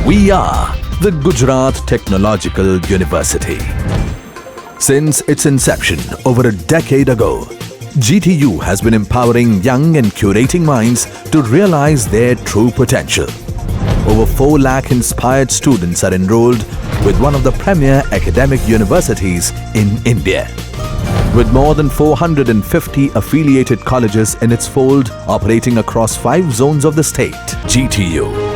We are the Gujarat Technological University. Since its inception over a decade ago, GTU has been empowering young and curating minds to realize their true potential. Over 4 lakh inspired students are enrolled with one of the premier academic universities in India. With more than 450 affiliated colleges in its fold operating across 5 zones of the state, GTU,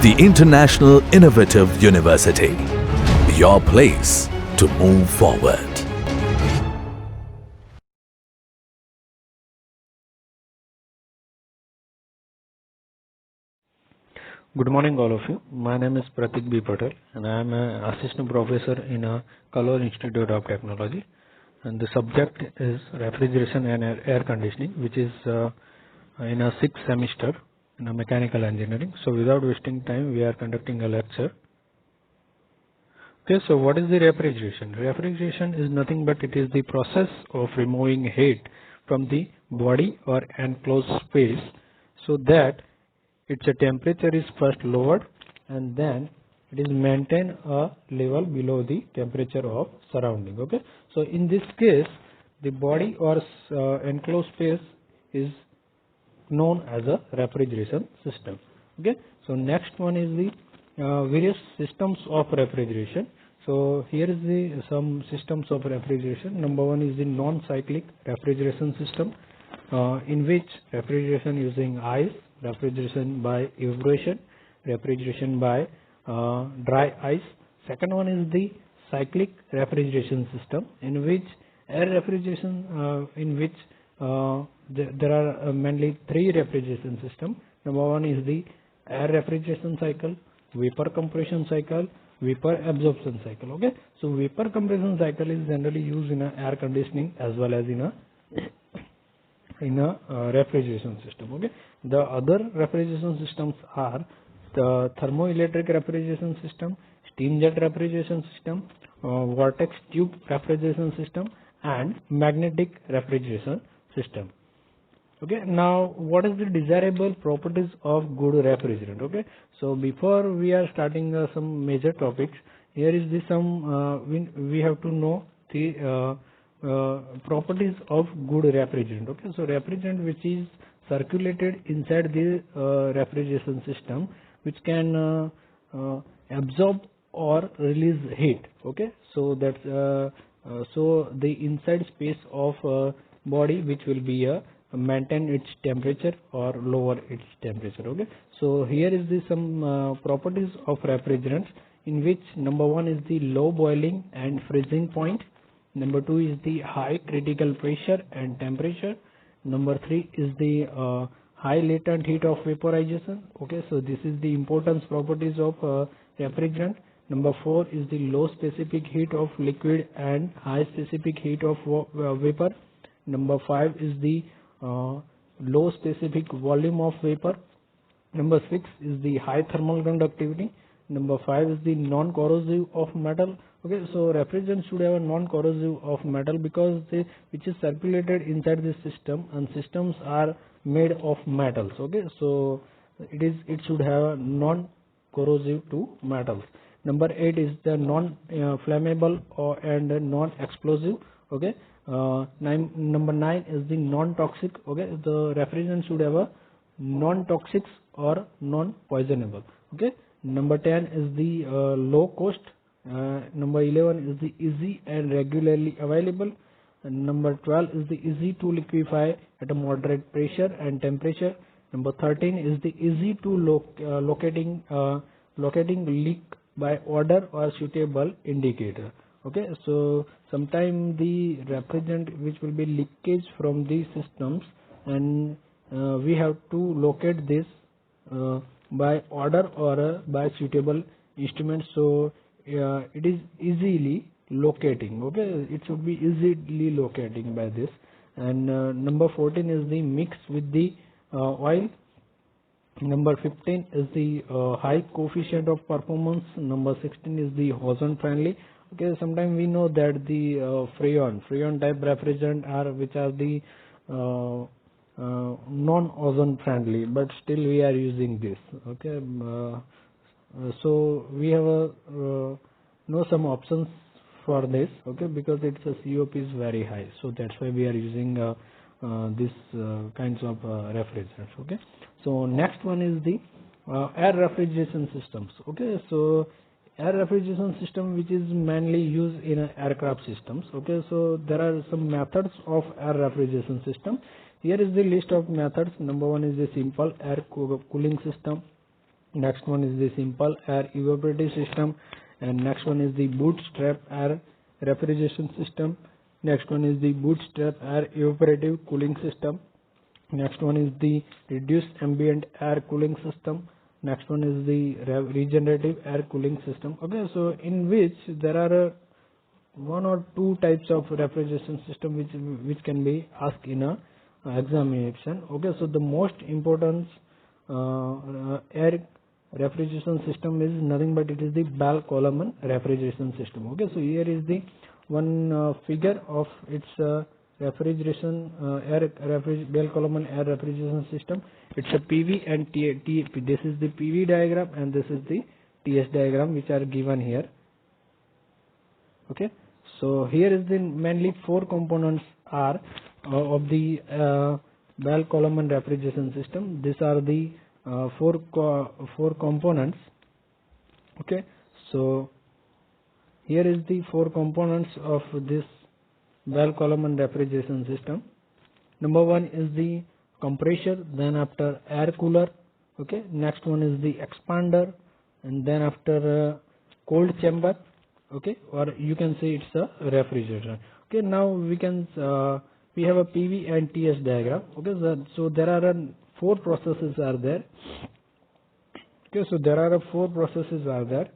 the International Innovative University, your place to move forward. Good morning, all of you. My name is Pratik B. Patel, and I am an assistant professor in a KALOL Institute of Technology. And the subject is refrigeration and air conditioning, which is in a 6th semester in a mechanical engineering. So, without wasting time, we are conducting a lecture. Okay, so what is the refrigeration? Refrigeration is nothing but it is the process of removing heat from the body or enclosed space so that its temperature is first lowered and then it is maintained a level below the temperature of surrounding. Okay, so in this case the body or enclosed space is known as a refrigeration system. Okay, so next one is the various systems of refrigeration. So here is the some systems of refrigeration. Number one is the non-cyclic refrigeration system, in which refrigeration using ice, refrigeration by evaporation, refrigeration by dry ice. Second one is the cyclic refrigeration system, in which air refrigeration, in which there are mainly 3 refrigeration systems. Number one is the air refrigeration cycle, vapor compression cycle, vapor absorption cycle. Okay, so vapor compression cycle is generally used in a air conditioning as well as in a refrigeration system. Okay, the other refrigeration systems are the thermoelectric refrigeration system, steam jet refrigeration system, vortex tube refrigeration system, and magnetic refrigeration system. Okay, now what is the desirable properties of good refrigerant? Okay, so before we are starting some major topics, here is the some we have to know the properties of good refrigerant. Okay, so refrigerant which is circulated inside the refrigeration system, which can absorb or release heat. Okay, so that's so the inside space of body which will be maintain its temperature or lower its temperature. Okay, so here is the some properties of refrigerants, in which number one is the low boiling and freezing point. Number 2 is the high critical pressure and temperature. Number 3 is the high latent heat of vaporization. Okay, so this is the importance properties of refrigerant. Number 4 is the low specific heat of liquid and high specific heat of vapor. Number 5 is the low specific volume of vapor. Number 6 is the high thermal conductivity. Number 5 is the non-corrosive of metal. Okay, so refrigerant should have a non-corrosive of metal because which is circulated inside the system, and systems are made of metals. Okay, so it should have a non-corrosive to metals. Number 8 is the non-flammable and non-explosive. Okay, number 9 is the non-toxic. Okay, the refrigerant should have a non-toxic or non-poisonable. Okay, number 10 is the low cost. Number 11 is the easy and regularly available. And number 12 is the easy to liquefy at a moderate pressure and temperature. Number 13 is the easy to locating leak by odor or suitable indicator. Okay, so sometime the refrigerant which will be leakage from the systems, and we have to locate this by odor or by suitable instruments. So it is easily locating. Okay, it should be easily locating by this. And number 14 is the mix with the oil. Number 15 is the high coefficient of performance. Number 16 is the ozone friendly. Okay, sometimes we know that the freon type refrigerant are which are the non ozone friendly, but still we are using this. Okay, so we have no some options for this, okay, because its COP is very high, so that's why we are using this kinds of refrigerants. Okay, so next one is the air refrigeration systems. Okay, so air refrigeration system which is mainly used in aircraft systems. Okay, so there are some methods of air refrigeration system. Here is the list of methods. Number one is the simple air cooling system. Next one is the simple air evaporative system, and next one is the bootstrap air refrigeration system. Next one is the bootstrap air evaporative cooling system. Next one is the reduced ambient air cooling system. Next one is the regenerative air cooling system. Okay, so in which there are one or two types of refrigeration system which can be asked in a examination. Okay, so the most important air refrigeration system is nothing but it is the Bell-Coleman refrigeration system. Okay, so here is the one figure of its refrigeration Bell-Coleman air refrigeration system. It's a PV and T. This is the PV diagram and this is the TS diagram which are given here. Okay, so here is the mainly four components are of the Bell-Coleman refrigeration system. These are the four components. Okay, so here is the four components of this Bell-Coleman refrigeration system. Number one is the compressor, then after air cooler. Okay, next one is the expander, and then after cold chamber. Okay, or you can say it's a refrigerator. Okay, now we can we have a PV and TS diagram. Okay, so there are four processes are there. Okay, so there are four processes are there.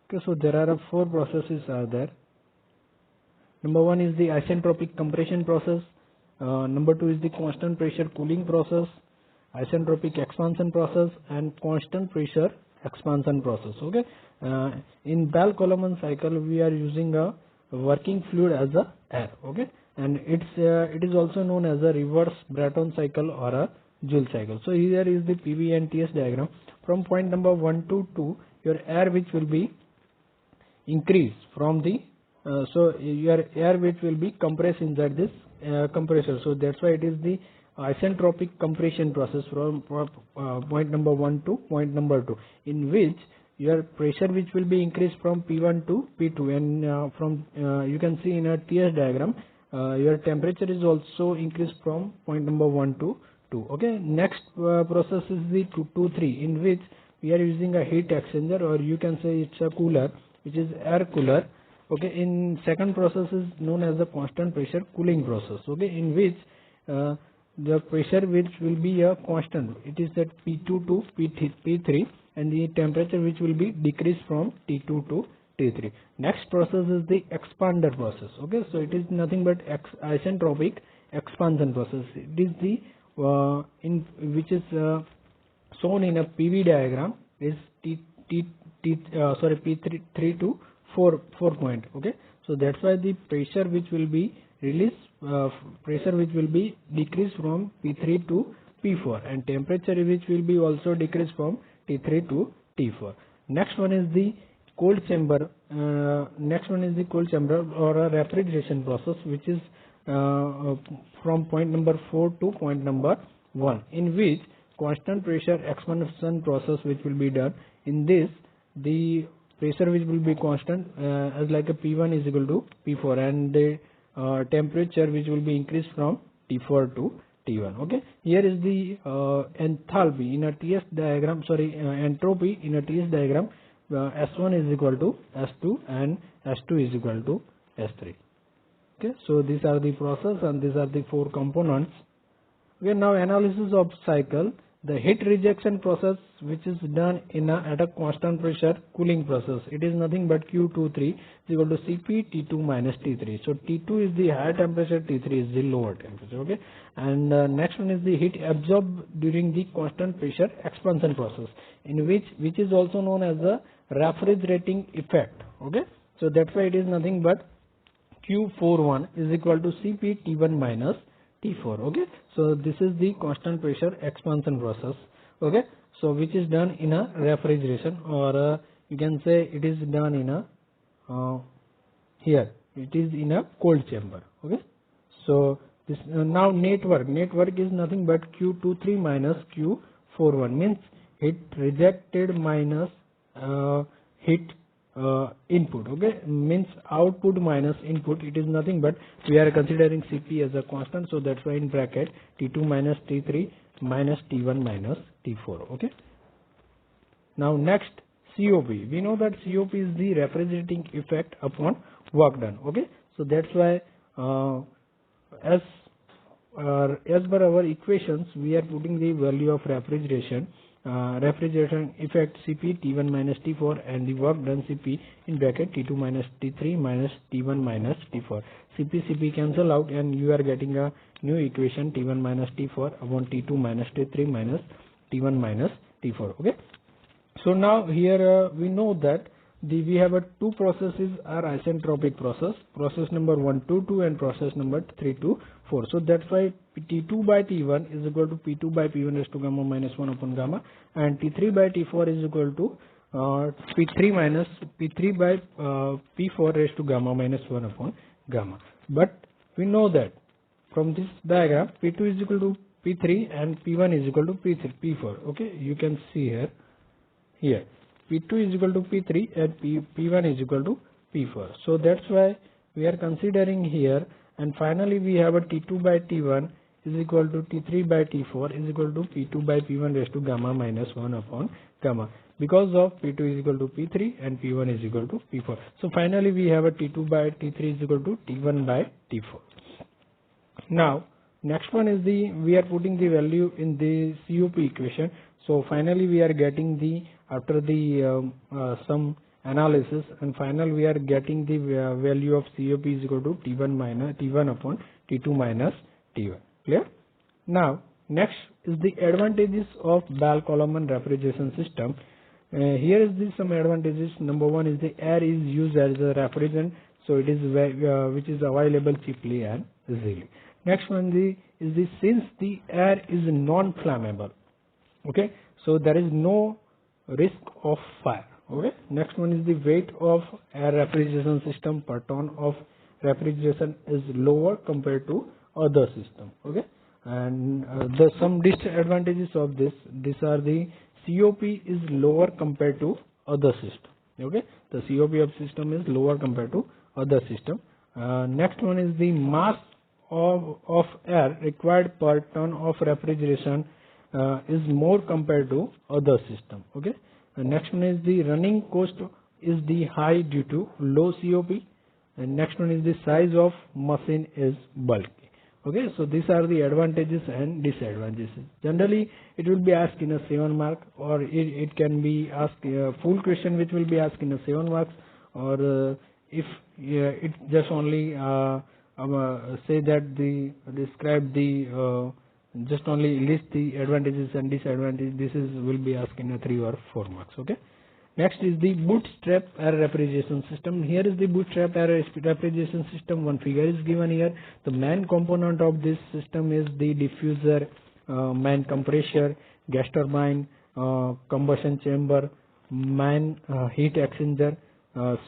Okay, so there are four processes are there. Number one is the isentropic compression process. Number two is the constant pressure cooling process, isentropic expansion process, and constant pressure expansion process. Okay, in Bell-Coleman cycle we are using a working fluid as a air. Okay, and it is also known as a reverse Brayton cycle or a Joule cycle. So here is the PV and TS diagram. From point number 1 to 2, your air which will be increased from the so your air which will be compressed inside this compressor. So that's why it is the isentropic compression process from point number 1 to point number 2, in which your pressure which will be increased from P1 to P2, and from you can see in a TS diagram your temperature is also increased from point number 1 to 2. Okay, next process is the 2 to 3, in which we are using a heat exchanger, or you can say it's a cooler, which is air cooler. Okay, in second process is known as the constant pressure cooling process. Okay, in which the pressure which will be a constant, it is at P2 to P3, and the temperature which will be decreased from T2 to T3. Next process is the expander process. Okay, so it is nothing but isentropic expansion process. It is the in which is shown in a PV diagram is P3 to 4 point. Okay, so that's why the pressure which will be released, pressure which will be decreased from P3 to P4, and temperature which will be also decreased from T3 to T4. Next one is the cold chamber. Next one is the cold chamber or a refrigeration process, which is from point number 4 to point number 1, in which constant pressure expansion process which will be done. In this, the pressure which will be constant as like a P1 is equal to P4, and the temperature which will be increased from T4 to T1. Okay, here is the enthalpy in a TS diagram, entropy in a TS diagram. S1 is equal to S2 and S2 is equal to S3. Okay, so these are the process and these are the four components. Okay, now analysis of cycle. The heat rejection process which is done in at a constant pressure cooling process, it is nothing but Q23 is equal to Cp T2 minus T3. So T2 is the higher temperature, T3 is the lower temperature. Okay, and next one is the heat absorbed during the constant pressure expansion process, in which is also known as the refrigerating effect. Okay, so that's why it is nothing but Q41 is equal to Cp T1 minus T4. Okay, so this is the constant pressure expansion process. Okay, so which is done in a refrigeration, or you can say it is done in a here it is in a cold chamber. Okay, so this now network is nothing but Q23 minus Q41, means heat rejected minus heat input. Okay, means output minus input. It is nothing but we are considering Cp as a constant, so that's why in bracket T2 minus T3 minus T1 minus T4. Okay, now next COP. We know that COP is the refrigerating effect upon work done. Okay, so that's why as per our equations we are putting the value of refrigeration effect Cp T1 minus T4 and the work done Cp in bracket T2 minus T3 minus T1 minus T4. Cp cancel out and you are getting a new equation T1 minus T4 upon T2 minus T3 minus T1 minus T4. Okay, so now here we know that we have two processes are isentropic process number 1 to 2 and process number 3 to 4. So that's why T2 by T1 is equal to P2 by P1 raised to gamma minus 1 upon gamma, and T3 by T4 is equal to P3 by P4 raised to gamma minus 1 upon gamma. But we know that from this diagram P2 is equal to P3 and P1 is equal to P4. Okay, you can see here P2 is equal to P3 and P1 is equal to P4. So that's why we are considering here, and finally we have a T2 by T1 is equal to T3 by T4 is equal to P2 by P1 raised to gamma minus 1 upon gamma, because of P2 is equal to P3 and P1 is equal to P4. So finally we have a T2 by T3 is equal to T1 by T4. Now next one is we are putting the value in the COP equation. So finally we are getting the, after the some analysis, and final we are getting the value of COP is equal to T1 upon T2 minus T1. Clear? Now next is the advantages of Bell-Coleman refrigeration system. Here is some advantages. Number one is the air is used as a refrigerant, so it is which is available cheaply and easily. Next one is the since the air is non-flammable. Okay, so there is no risk of fire. Okay, next one is the weight of air refrigeration system per ton of refrigeration is lower compared to other system. Okay, and the some disadvantages of this, these are the COP is lower compared to other system. Okay, the COP of system is lower compared to other system. Next one is the mass of air required per ton of refrigeration is more compared to other system. Okay, and next one is the running cost is the high due to low COP, and next one is the size of machine is bulky. Okay, so these are the advantages and disadvantages. Generally it will be asked in a 7 mark, or it can be asked a full question which will be asked in a 7 marks, or if it just only say that describe the just only list the advantages and disadvantages, this will be asked in a 3 or 4 marks. Okay, next is the Bootstrap air refrigeration system. Here is the Bootstrap air refrigeration system. One figure is given here. The main component of this system is the diffuser, main compressor, gas turbine, combustion chamber, main heat exchanger,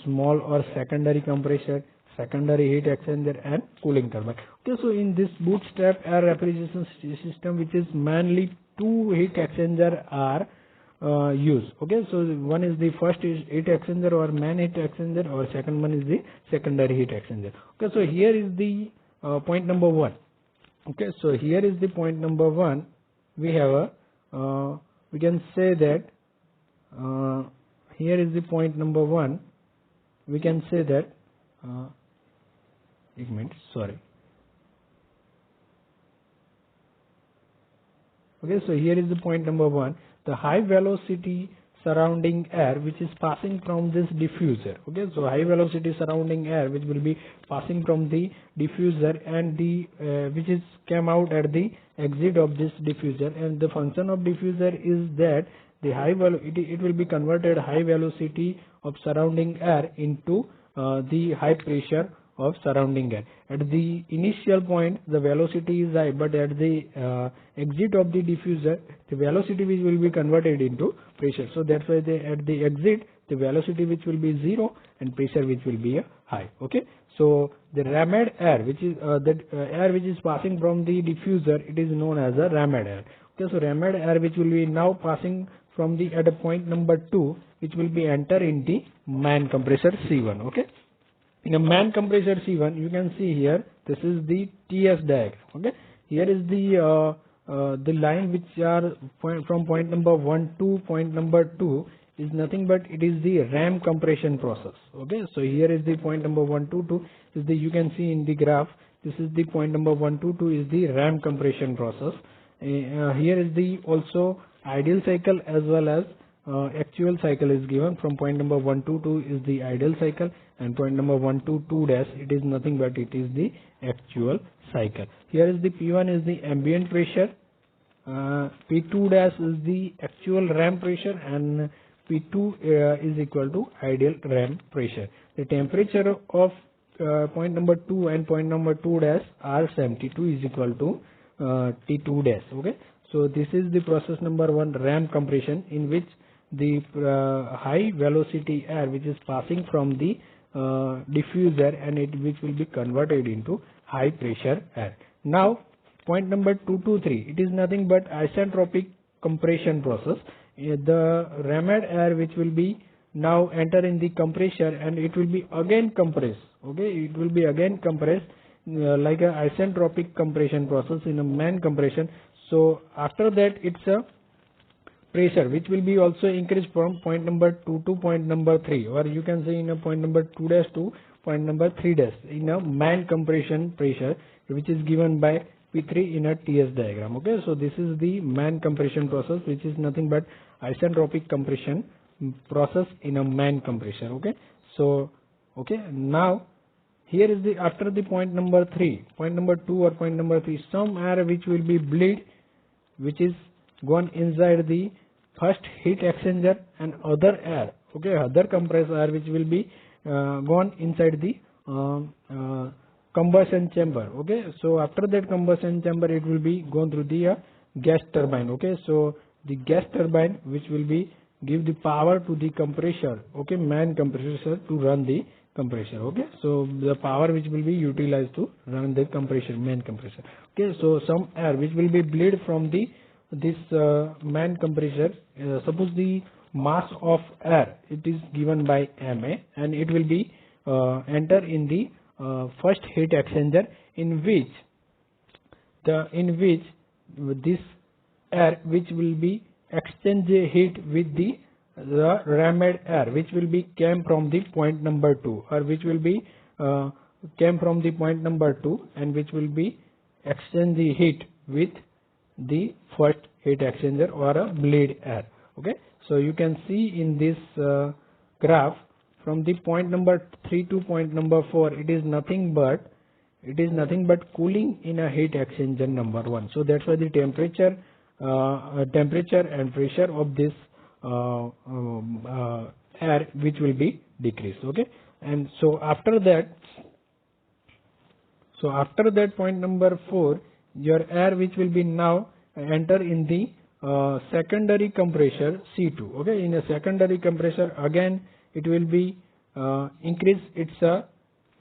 small or secondary compressor, secondary heat exchanger, and cooling turbine. Okay, so in this Bootstrap air refrigeration system, which is mainly 2 heat exchanger are used. Okay, so one is the first is heat exchanger or main heat exchanger, or second one is the secondary heat exchanger. Okay, so here is the point number 1. Okay, so here is the point number 1. We have a we can say that here is the point number 1. We can say that sorry. Okay, so here is the point number 1. The high velocity surrounding air which is passing from this diffuser. Okay, so high velocity surrounding air which will be passing from the diffuser, and the which is came out at the exit of this diffuser, and the function of diffuser is that the it will be converted high velocity of surrounding air into the high pressure of surrounding air. At the initial point the velocity is high, but at the exit of the diffuser the velocity which will be converted into pressure. So that's why at the exit the velocity which will be 0 and pressure which will be high. Okay, so the rammed air, which is air which is passing from the diffuser, it is known as a rammed air. Okay, so rammed air which will be now passing from the at a point number 2, which will be enter in the main compressor C1. Okay, in a main compressor C1 you can see here, this is the TS diagram. Okay, here is the line which are from point number 1 to point number 2 is nothing but it is the ram compression process. Okay, so here is the point number 1 to 2 is the, you can see in the graph, this is the point number 1 to 2 is the ram compression process. Here is the also ideal cycle as well as actual cycle is given. From point number 1 to 2 is the ideal cycle, and point number 1 to 2 dash it is nothing but it is the actual cycle. Here is the P1 is the ambient pressure, P2 dash is the actual ram pressure, and P2 is equal to ideal ram pressure. The temperature of point number 2 and point number 2 dash are same. T2 is equal to T2 dash. Okay, so this is the process number 1, ram compression, in which the high velocity air which is passing from the diffuser and which will be converted into high pressure air. Now point number 2 to 3, it is nothing but isentropic compression process. The rammed air which will be now enter in the compressor and it will be again compressed. Okay, it will be again compressed like a isentropic compression process in a main compression. So after that it's a pressure which will be also increased from point number 2 to point number 3, or you can say in a point number 2 dash to point number 3 dash in a main compression pressure, which is given by P3 in a TS diagram. Okay, so this is the main compression process, which is nothing but isentropic compression process in a main compressor. Okay, so okay, now here is the after the point number 3, point number 2 or point number 3, some air which will be bleed, which is gone inside the first heat exchanger, and other air, okay, other compressed air which will be gone inside the combustion chamber. Okay, so after that combustion chamber it will be gone through the gas turbine. Okay, so the gas turbine which will be give the power to the compressor, okay, main compressor to run the compressor. Okay, so the power which will be utilized to run the compressor, main compressor. Okay, so some air which will be bleed from the this main compressor, suppose the mass of air it is given by Ma, and it will be enter in the first heat exchanger, in which this air which will be exchange heat with the rammed air which will be came from the point number 2, or which will be came from the point number 2 and which will be exchange the heat with the first heat exchanger or a bleed air. Okay, so you can see in this graph, from the point number 3 to point number 4 it is nothing but cooling in a heat exchanger number 1. So that's why the temperature and pressure of this air which will be decreased. Okay, and so after that point number 4, your air which will be now enter in the secondary compressor C2. Okay, in a secondary compressor again it will be increase its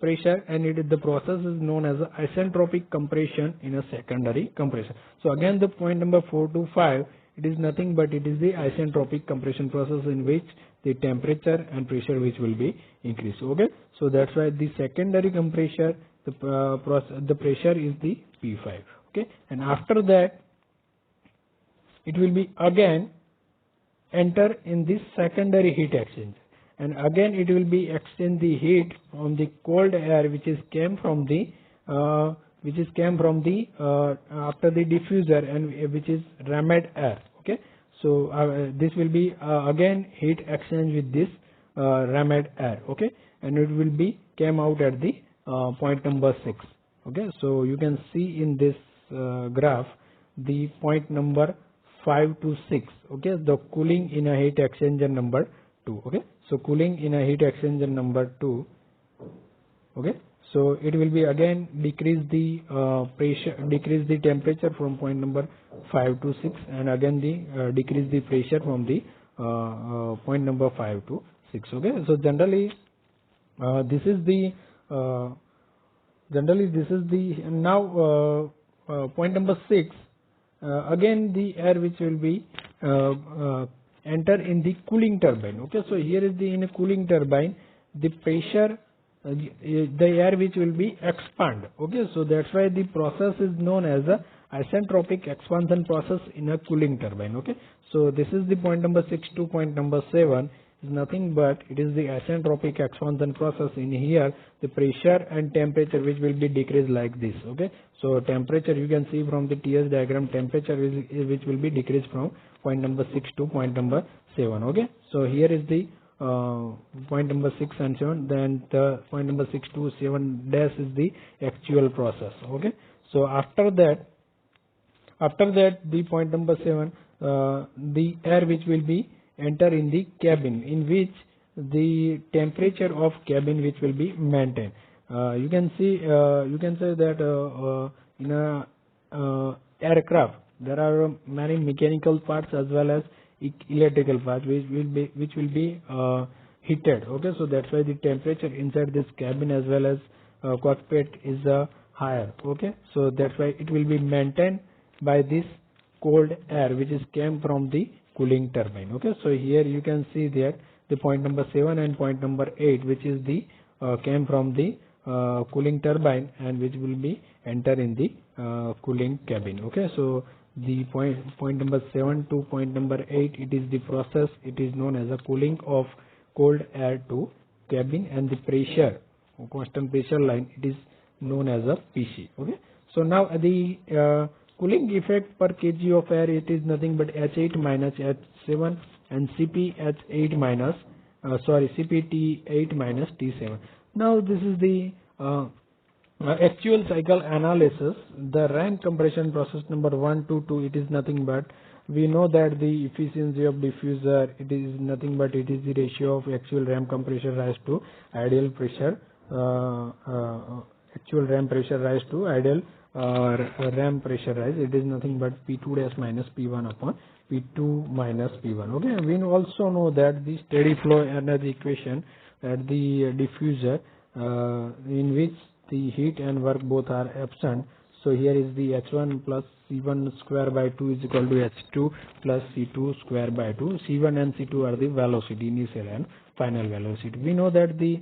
pressure, and the process is known as isentropic compression in a secondary compressor. So again the point number 4 to 5, it is nothing but it is the isentropic compression process, in which the temperature and pressure which will be increased. Okay, so that's why the secondary compressor, the pressure is the P5. Okay, and after that it will be again enter in this secondary heat exchanger, and again it will be exchange the heat from the cold air which is came from the after the diffuser, and which is rammed air. Okay, so this will be again heat exchange with this rammed air. Okay, and it will be came out at the point number 6. Okay, so you can see in this graph the point number 5 to 6. Okay, the cooling in a heat exchanger number 2. Okay, so cooling in a heat exchanger number 2. Okay, So it will be again decrease the decrease the temperature from point number 5 to 6, and again the decrease the pressure from the point number 5 to 6. Okay, so generally this is the now point number 6. Again the air which will be enter in the cooling turbine. Okay, so here is the in a cooling turbine the pressure the air which will be expand. Okay, so that's why the process is known as a isentropic expansion process in a cooling turbine. Okay, so this is the point number 6 to point number 7 is nothing but it is the isentropic expansion process. In here the pressure and temperature which will be decreased like this. Okay, so temperature you can see from the TS diagram, temperature which will be decreased from point number 6 to point number 7. Okay, so here is the point number 6 and 7, then the point number 6 to 7 dash is the actual process. Okay, so after that the point number 7 the air which will be enter in the cabin, in which the temperature of cabin which will be maintained. You can see you can say that in a aircraft there are many mechanical parts as well as electrical parts which will be heated. Okay, so that's why the temperature inside this cabin as well as cockpit is higher. Okay, so that's why it will be maintained by this cold air which is came from the cooling turbine. Okay, so here you can see that the point number 7 and point number 8 which is the came from the cooling turbine and which will be enter in the cooling cabin. Okay, so the point number 7 to point number 8 it is the process, it is known as a cooling of cold air to cabin, and the pressure constant pressure line it is known as a PC. Okay, so now the cooling effect per kg of air it is nothing but H8 minus H7 and CpH8 minus CpT8 minus T7. Now this is the actual cycle analysis. The RAM compression process number 1 to 2 it is nothing but we know that the efficiency of diffuser it is nothing but it is the ratio of actual RAM compressor rise to ideal pressure actual RAM pressure rise to ideal RAM pressure rise. It is nothing but P2 dash minus P1 upon P2 minus P1. Okay, we also know that the steady flow energy equation at the diffuser in which the heat and work both are absent. So here is the H1 plus C1 square by 2 is equal to H2 plus C2 square by 2. C1 and C2 are the velocity, initial and final velocity. We know that the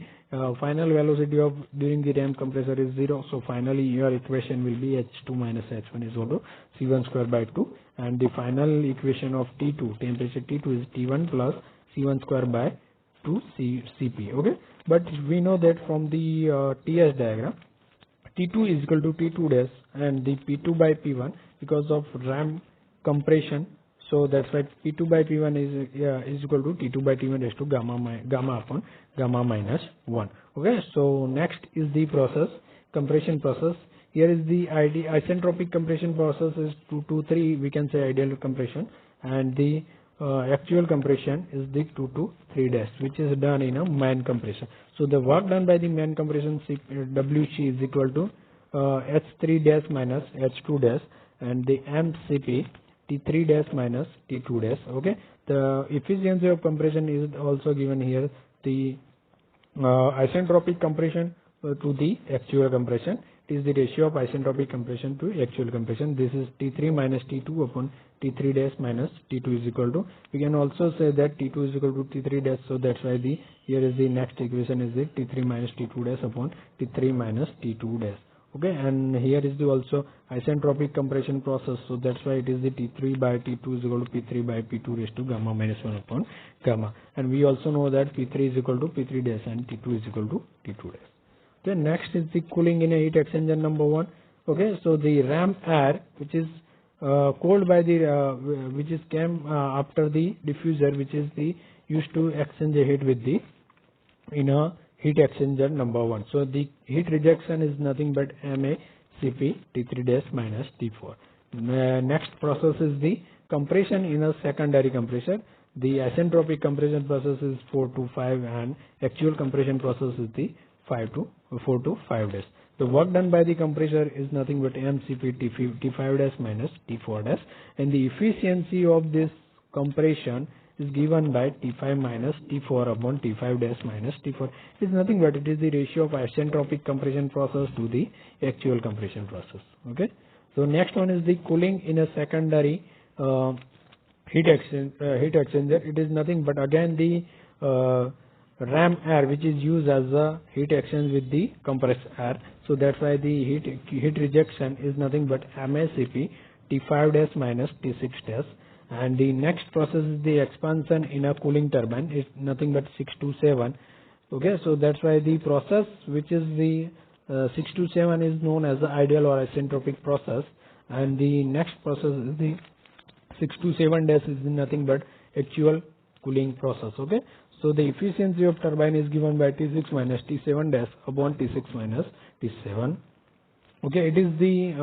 final velocity of during the RAM compressor is 0. So finally your equation will be H2 minus H1 is equal to C1 square by 2, and the final equation of T2 temperature T2 is T1 plus C1 square by 2 Cp. Okay, but we know that from the TS diagram T2 is equal to T2 dash and the P2 by P1 because of RAM compression. So that's why P2 by P1 is equal to T2 by T1 raised to gamma upon gamma minus 1. Okay, so next is the process compression process. Here is the isentropic compression process is 2 to 3 we can say ideal compression, and the actual compression is the 2 to 3 dash which is done in a main compression. So the work done by the main compression WC is equal to H3 dash minus H2 dash and the MCP T3 dash minus T2 dash. Okay, the efficiency of compression is also given here. The isentropic compression to the actual compression is the ratio of isentropic compression to actual compression. This is T3 minus T2 upon T3 dash minus T2 is equal to, we can also say that T2 is equal to T3 dash, so that's why the here is the next equation is the T3 minus T2 dash upon T3 minus T2 dash. Okay, and here is the also isentropic compression process, so that's why it is the T3 by T2 is equal to P3 by P2 raised to gamma minus 1 upon gamma, and we also know that P3 is equal to P3 dash and T2 is equal to T2 dash. Okay, next is the cooling in a heat exchanger number 1. Okay, so the RAM air which is cooled by the which is came after the diffuser which is the used to exchange the heat with the in a heat exchanger number 1. So the heat rejection is nothing but MACP T3 dash minus T4. Next process is the compression in a secondary compressor. The isentropic compression process is 4 to 5 and actual compression process is the 5 to 4 to 5 days. The work done by the compressor is nothing but MCP T5 dash minus T4 dash, and the efficiency of this compression is given by T5 minus T4 upon T5 dash minus T4. It is nothing but it is the ratio of isentropic compression process to the actual compression process. Okay. So next one is the cooling in a secondary heat exchanger. It is nothing but again the ram air which is used as a heat exchange with the compressed air. So that's why the heat rejection is nothing but MACP T5 dash minus T6 dash. And the next process is the expansion in a cooling turbine. It's nothing but 6 to 7. Okay, so that's why the process which is the 6 to 7 is known as the ideal or isentropic process, and the next process is the 6 to 7 days is nothing but actual cooling process. Okay, so the efficiency of turbine is given by T6 minus T7 dash upon T6 minus T7. Okay, it is the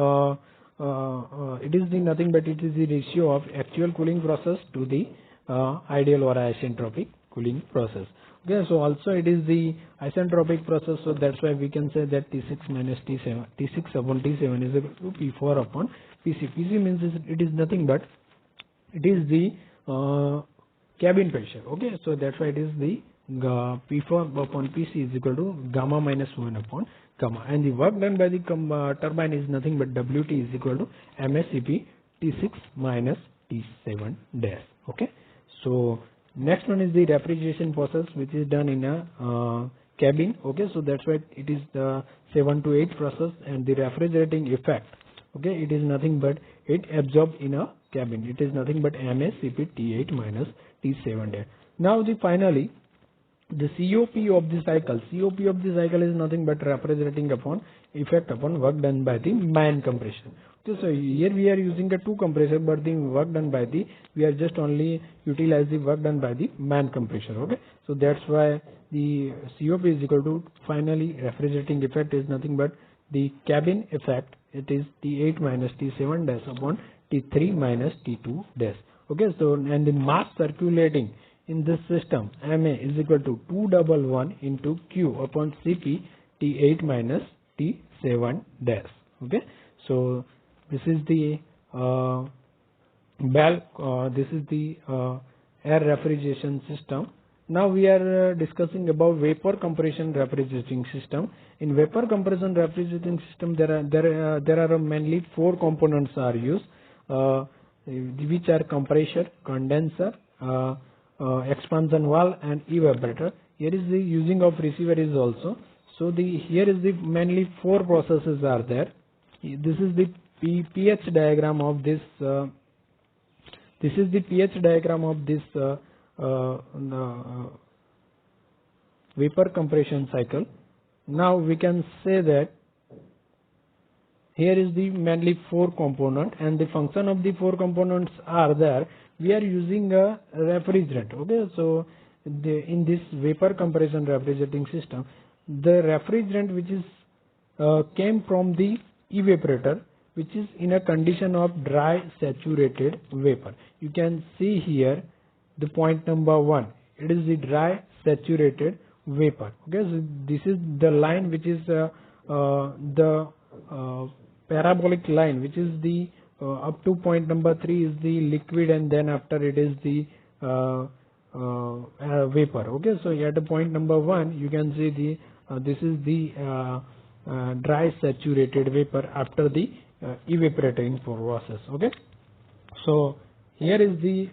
nothing but it is the ratio of actual cooling process to the ideal or isentropic cooling process. Okay, so also it is the isentropic process, so that's why we can say that T6 minus T7, T6 upon T7 is equal to P4 upon PC. PC means it is nothing but it is the cabin pressure. Okay, so that's why it is the P4 upon PC is equal to gamma minus 1 upon gamma, and the work done by the turbine is nothing but WT is equal to MACP T6 minus T7 dash. Okay, so next one is the refrigeration process which is done in a cabin. Okay, so that's why it is the 7 to 8 process, and the refrigerating effect. Okay, it is nothing but it absorbed in a cabin. It is nothing but MACP T8 minus T7 dash. Now finally the COP of the cycle. COP of the cycle is nothing but refrigerating upon effect upon work done by the man compression. Okay, so here we are using a two compressor, but the work done by the we are just only utilize the work done by the man compressor. Okay, so that's why the COP is equal to finally refrigerating effect is nothing but the cabin effect. It is T8 minus T7 dash upon T3 minus T2 dash. Okay, so and the mass circulating in this system MA is equal to 211 into Q upon CP T8 minus T7 dash. Okay, so this is the air refrigeration system. Now we are discussing about vapor compression refrigerating system. In vapor compression refrigerating system, there are mainly four components are used, which are compressor, condenser, expansion valve, and evaporator. Here is the using of receiver is also. So here is the mainly four processes are there. This is the pH diagram of this. This is the pH diagram of this vapor compression cycle. Now we can say that here is the mainly four component, and the function of the four components are there. We are using a refrigerant. Okay, so in this vapor compression refrigerating system, the refrigerant which is came from the evaporator, which is in a condition of dry saturated vapor. You can see here the point number 1. It is the dry saturated vapor. Okay, so this is the line which is the parabolic line, which is the up to point number 3 is the liquid, and then after it is the vapor. Okay, so at the point number 1 you can see the this is the dry saturated vapor after the evaporating process. Okay, so here is the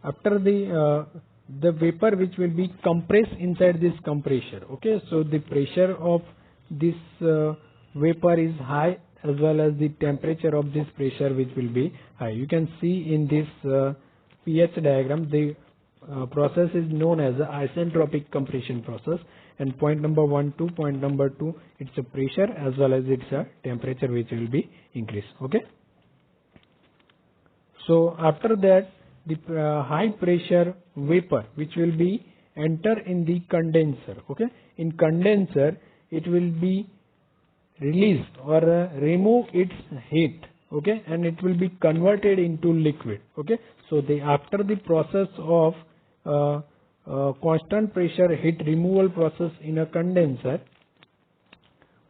after the vapor which will be compressed inside this compressor. Okay, so the pressure of this vapor is high, as well as the temperature of this pressure which will be high. You can see in this pH diagram the process is known as the isentropic compression process, and point number 1 to point number 2 it's a pressure as well as it's a temperature which will be increased. Okay, so after that the high pressure vapor which will be enter in the condenser. Okay, in condenser it will be released or remove its heat. Okay, and it will be converted into liquid. Okay, so after the process of constant pressure heat removal process in a condenser,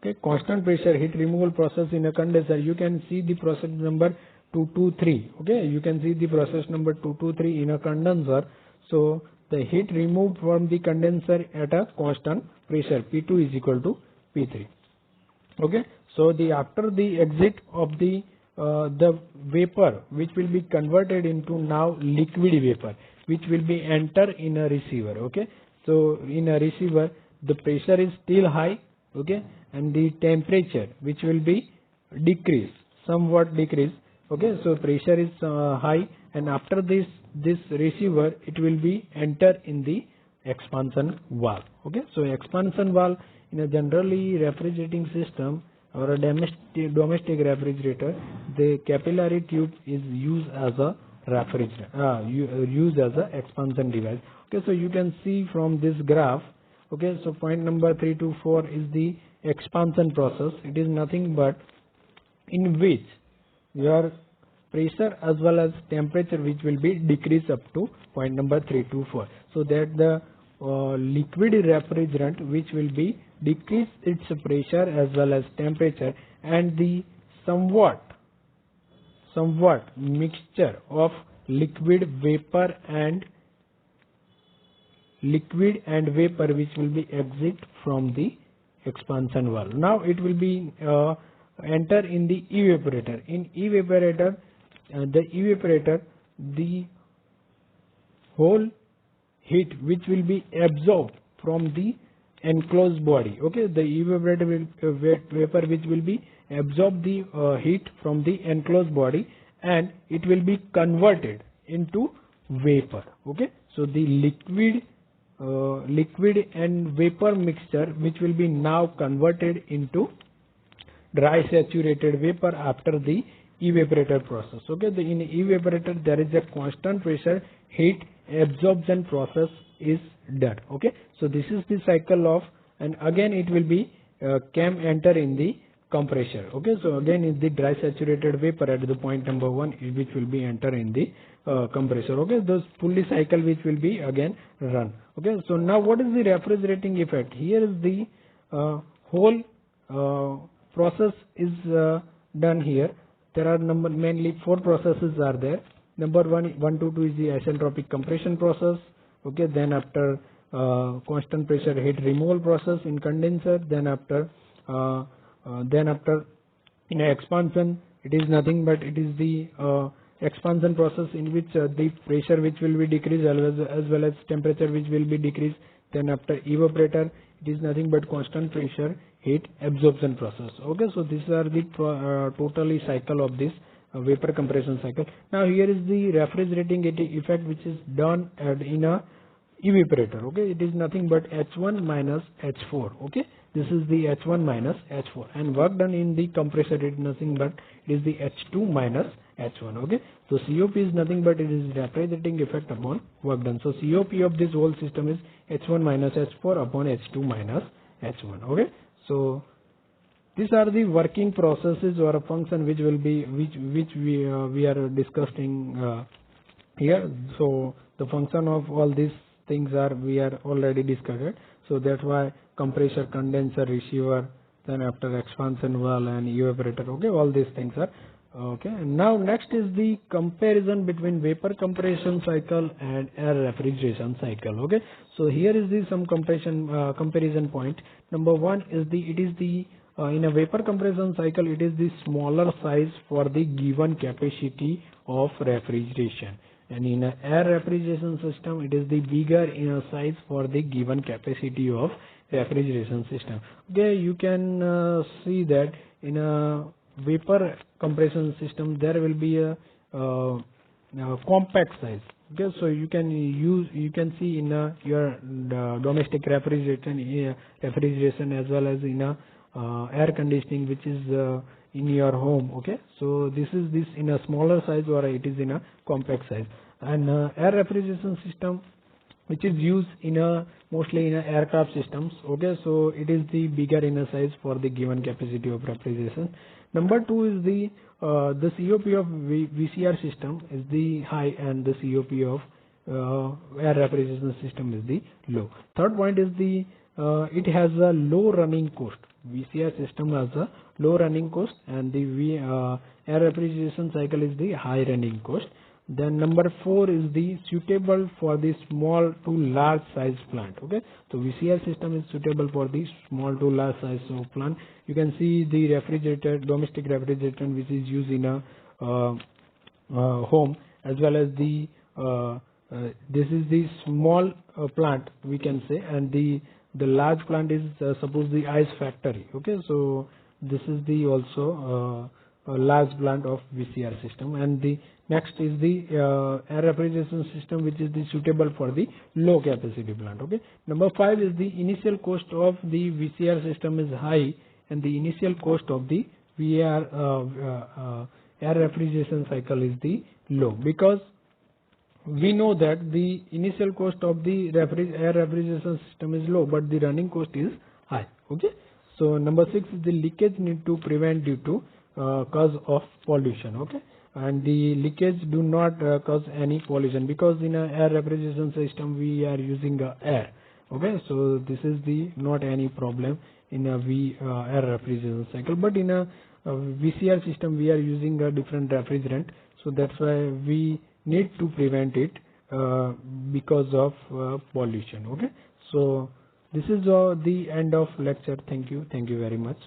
Okay, constant pressure heat removal process in a condenser. You can see the process number 223. Okay, you can see the process number 223 in a condenser. So the heat removed from the condenser at a constant pressure P2 is equal to P3. Okay, so the after the exit of the vapor, which will be converted into now liquid vapor, which will be enter in a receiver. Okay, so in a receiver the pressure is still high. Okay, and the temperature which will be somewhat decrease. Okay, so pressure is high, and after this receiver it will be enter in the expansion valve. Okay, so expansion valve in a generally refrigerating system or a domestic refrigerator, the capillary tube is used as a used as a expansion device. Okay, so you can see from this graph. Okay, so point number 3 to 4 is the expansion process. It is nothing but in which your pressure as well as temperature which will be decreased up to point number 3 to 4. So that the liquid refrigerant which will be decrease its pressure as well as temperature, and the somewhat mixture of liquid and vapor which will be exit from the expansion valve. Now it will be enter in the evaporator. In evaporator, the whole heat which will be absorbed from the enclosed body. Okay, the evaporator vapor which will be absorb the heat from the enclosed body, and it will be converted into vapor. Okay, so the liquid and vapor mixture which will be now converted into dry saturated vapor after the evaporator process. Okay, in evaporator there is a constant pressure heat absorption process is done. Okay, so this is the cycle of, and again it will be enter in the compressor. Okay, so again is the dry saturated vapor at the point number 1 which will be enter in the compressor. Okay, those fully cycle which will be again run. Okay, so now what is the refrigerating effect? Here is the whole process is done here. There are mainly 4 processes are there. Number 1 to 2 is the isentropic compression process. Okay, then after constant pressure heat removal process in condenser, then after in expansion, it is nothing but it is the expansion process in which the pressure which will be decreased as well as temperature which will be decreased. Then after evaporator, it is nothing but constant pressure heat absorption process. Okay, so these are the totally cycle of this vapor compression cycle. Now here is the refrigerating effect which is done in a evaporator. Okay, it is nothing but H1 minus H4. Okay, this is the H1 minus H4, and work done in the compressor it is nothing but it is the H2 minus H1. Okay, so COP is nothing but it is refrigerating effect upon work done. So COP of this whole system is H1 minus H4 upon H2 minus H1. Okay, so these are the working processes or a function which will be which we are discussing here. So the function of all these things are we are already discussed. So that's why compressor, condenser, receiver, then after expansion valve and evaporator. Okay, all these things are okay. And now next is the comparison between vapor compression cycle and air refrigeration cycle. Okay, so here is the some comparison point. Number 1 is in a vapor compression cycle, it is the smaller size for the given capacity of refrigeration, and in an air refrigeration system, it is the bigger in a size for the given capacity of refrigeration system. Okay, you can see that in a vapor compression system there will be a compact size. Okay, so you can see in your domestic refrigeration as well as in a air conditioning which is in your home. Okay, so this in a smaller size or it is in a compact size. And air refrigeration system which is used mostly in aircraft systems. Okay, so it is the bigger in a size for the given capacity of refrigeration. Number 2 is the COP of VCR system is the high, and the COP of air refrigeration system is the low. Third point is the it has a low running cost. VCR system has a low running cost, and the air refrigeration cycle is the high running cost. Then number 4 is the suitable for the small to large size plant. Okay, so VCR system is suitable for the small to large size of plant. You can see the refrigerator, domestic refrigerator, which is used in a home, as well as the this is the small plant, we can say, and the large plant is suppose the ice factory. Okay, so this is the also a large plant of VCR system. And the next is the air refrigeration system, which is the suitable for the low capacity plant. Okay, number 5 is the initial cost of the VCR system is high, and the initial cost of the air refrigeration cycle is the low, because we know that the initial cost of the air refrigeration system is low, but the running cost is high. Okay, so number 6 is the leakage need to prevent due to cause of pollution. Okay, and the leakage do not cause any pollution, because in a air refrigeration system we are using air. Okay, so this is the not any problem in a air refrigeration cycle, but in a VCR system we are using a different refrigerant, so that's why we need to prevent it because of pollution. Okay, so this is the end of lecture. Thank you very much.